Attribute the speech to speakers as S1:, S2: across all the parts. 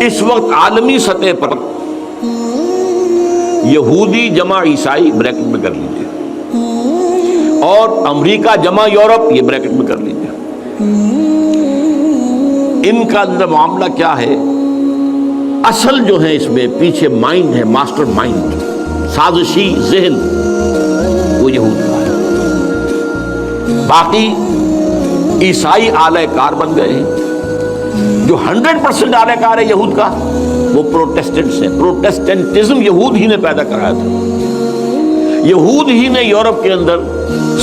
S1: اس وقت عالمی سطح پر یہودی جمع عیسائی بریکٹ میں کر لیجیے، اور امریکہ جمع یورپ یہ بریکٹ میں کر لیجیے، ان کا اندر معاملہ کیا ہے؟ اصل جو ہے اس میں پیچھے مائنڈ ہے، ماسٹر مائنڈ، سازشی ذہن، وہ یہود کا ہے۔ باقی عیسائی اعلی کار بن گئے ہیں۔ جو 100% اعلی کار ہے یہود کا وہ پروٹیسٹنٹس ہیں۔ پروٹیسٹنٹزم یہود ہی نے پیدا کرایا تھا، یہود ہی نے یورپ کے اندر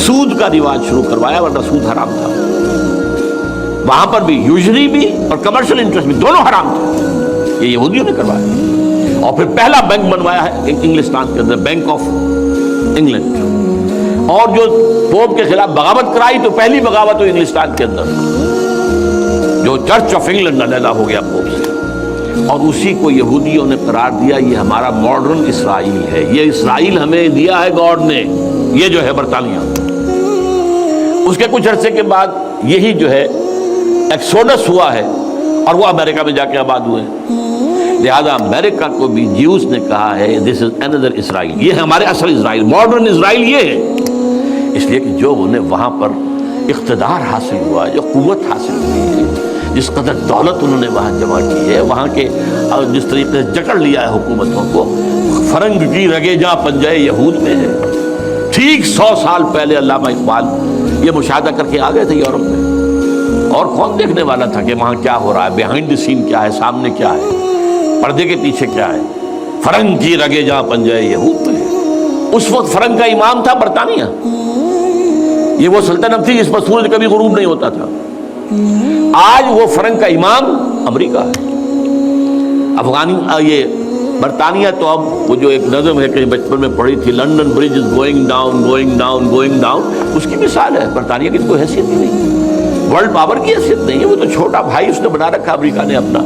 S1: سود کا رواج شروع کروایا، ورنہ سود حرام تھا وہاں پر بھی، یوزری بھی اور کمرشل انٹرسٹ بھی، دونوں حرام تھے، یہ یہودیوں نے کروایا۔ اور پھر پہلا بینک بنوایا ہے انگلستان کے اندر، بینک آف انگلینڈ، اور جو پوپ کے خلاف بغاوت کرائی تو پہلی بغاوت ہوئی انگلستان کے اندر، جو چرچ آف انگلینڈ علیحدہ ہو گیا پوپ سے، اور اسی کو یہودیوں نے قرار دیا یہ ہمارا ماڈرن اسرائیل ہے، یہ اسرائیل ہمیں دیا ہے گاڈ نے، یہ جو ہے برطانیہ۔ اس کے کچھ عرصے کے بعد یہی جو ہے ایکسوڈس ہوا ہے، اور وہ امریکہ میں جا کے آباد ہوئے ہیں۔ لہذا امریکہ کو بھی جیوز نے کہا ہے دس از اندر اسرائیل، یہ ہے ہمارے اصل اسرائیل، ماڈرن اسرائیل یہ ہے، اس لیے کہ جو انہیں وہاں پر اقتدار حاصل ہوا، جو قوت حاصل ہوئی ہے، جس قدر دولت انہوں نے وہاں جمع کی ہے، وہاں کے جس طریقے سے جکڑ لیا ہے حکومتوں کو، فرنگ کی رگے جہاں پنجے یہود میں ہے۔ ٹھیک 100 سال پہلے علامہ اقبال یہ مشاہدہ کر کے آ گئے تھے یورپ میں، اور کون دیکھنے والا تھا کہ وہاں کیا ہو رہا ہے، بیہائنڈ دی سین کیا ہے، سامنے کیا ہے، پردے کے پیچھے کیا ہے۔ فرنگ کی رگے جہاں پنجے یہود میں ہے۔ اس وقت فرنگ کا امام تھا برطانیہ، یہ وہ سلطنت تھی جس پر سورج کبھی غروب نہیں ہوتا تھا۔ آج وہ فرنگ کا امام امریکہ ہے۔ یہ برطانیہ تو اب وہ جو ایک نظم ہے کہ بچپن میں پڑھی تھی، London Bridge is going down going down going down, اس کی مثال ہے۔ برطانیہ کی کوئی حیثیت ہی نہیں، ورلڈ پاور کی حیثیت نہیں ہے، وہ تو چھوٹا بھائی اس نے بنا رکھا امریکہ نے اپنا،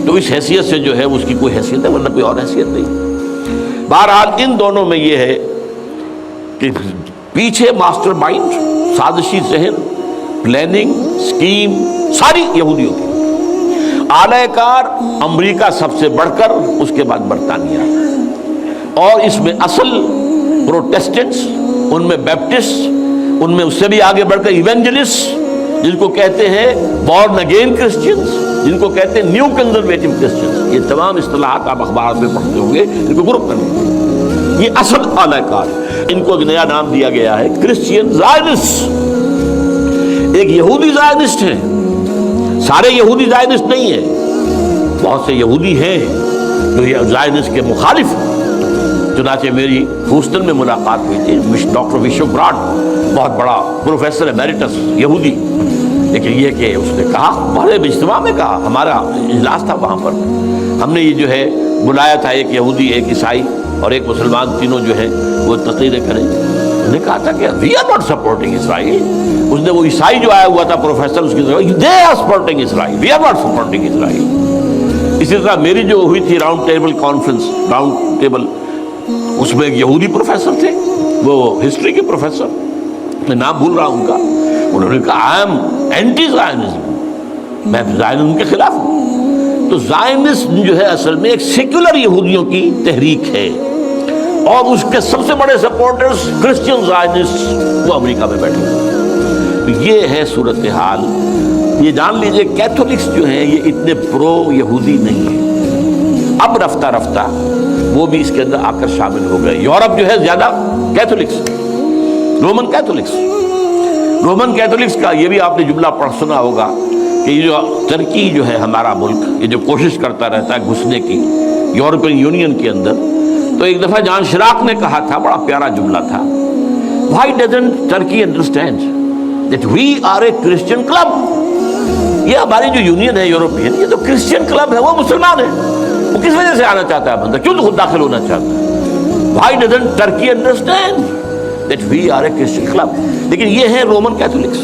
S1: تو اس حیثیت سے جو ہے اس کی کوئی حیثیت ہے، ورنہ کوئی اور حیثیت نہیں۔ بہرحال ان دونوں میں یہ ہے کہ پیچھے ماسٹر مائنڈ، سازشی ذہن، پلاننگ، سکیم ساری یہودیوں کی، اعلی کار امریکہ سب سے بڑھ کر، اس کے بعد برطانیہ، اور اس میں اصل پروٹیسٹنٹس، ان میں بیپٹسٹ، ان میں اس سے بھی آگے بڑھ کر ایونجلسٹ، جن کو کہتے ہیں بورن اگین کرسچنز، جن کو کہتے ہیں نیو کنزرویٹو کرسچنز، یہ تمام اصطلاحات آپ اخبارات میں پڑھتے ہوں گے، ان کو گروپ کریں، یہ اصل اعلی کار۔ ان کو ایک نیا نام دیا گیا ہے کرسچین زائنسٹ۔ ایک یہودی زائنسٹ ہے، سارے یہودی زائنسٹ نہیں ہیں، بہت سے یہودی ہیں جو یہ زائنسٹ کے مخالف ہیں۔ چنانچہ میری ہیوسٹن میں ملاقات ہوئی تھی ڈاکٹر وشو براڈ، بہت بڑا پروفیسر ایمیریٹس یہودی، لیکن یہ کہ اس نے کہا، بڑے اجتماع میں کہا، ہمارا اجلاس تھا وہاں پر، ہم نے یہ جو ہے بلایا تھا ایک یہودی، ایک عیسائی اور ایک مسلمان، تینوں جو ہیں وہ تقریریں کریں۔ انہوں نے کہا تھا کہ وی آر ناٹ سپورٹنگ اسرائیل۔ اس نے وہ عیسائی جو آیا ہوا تھا پروفیسر، اس کی طرف they are supporting Israel, we are not supporting Israel. اسی طرح میری جو ہوئی تھی round table conference, round table, اس میں ایک یہودی پروفیسر تھے، وہ ہسٹری کے پروفیسر، میں نام بھول رہا ہوں ان کا، انہوں نے کہا آئی ایم اینٹی زائنزم، میں زائنزم کے خلاف ہوں۔ تو زائنسٹ جو ہے اصل میں ایک سیکولر یہودیوں کی تحریک ہے، اور اس کے سب سے بڑے سپورٹرز کرسچین زائنسٹ وہ امریکہ میں بیٹھے ہیں۔ تو یہ ہے صورتحال۔ یہ جان لیجئے کیتھولکس جو ہیں یہ اتنے پرو یہودی نہیں ہیں، اب رفتہ رفتہ وہ بھی اس کے اندر آ کر شامل ہو گئے۔ یورپ جو ہے زیادہ Catholics, Roman Catholics, Roman Catholics کا یہ بھی آپ نے جملہ پڑھ سنا ہوگا کہ یہ جو ترکی جو ہے ہمارا ملک، یہ جو کوشش کرتا رہتا ہے گھسنے کی یورپین یونین کے اندر، تو ایک دفعہ جان شراق نے کہا تھا، بڑا پیارا جملہ تھا، Why doesn't Turkey understand that we are a Christian club؟ یہ ہماری جو یونین ہے یورپین، یہ تو کرسچین کلب ہے، وہ مسلمان ہے، وہ کس وجہ سے آنا چاہتا ہے بندہ، کیوں تو خود داخل ہونا چاہتا ہے؟ Why doesn't Turkey understand that we are a Christian club؟ لیکن یہ ہے رومن کیتھولکس،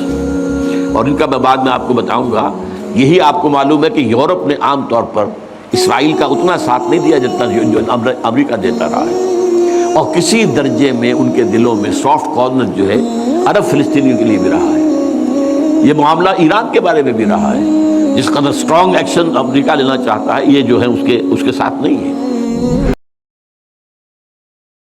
S1: اور ان کا میں بعد میں آپ کو بتاؤں گا۔ یہی آپ کو معلوم ہے کہ یورپ نے عام طور پر اسرائیل کا اتنا ساتھ نہیں دیا جتنا جو امریکہ دیتا رہا ہے، اور کسی درجے میں ان کے دلوں میں سافٹ کارنر جو ہے عرب فلسطینیوں کے لیے بھی رہا ہے۔ یہ معاملہ ایران کے بارے میں بھی رہا ہے، جس قدر اسٹرانگ ایکشن امریکہ لینا چاہتا ہے، یہ جو ہے اس کے ساتھ نہیں ہے۔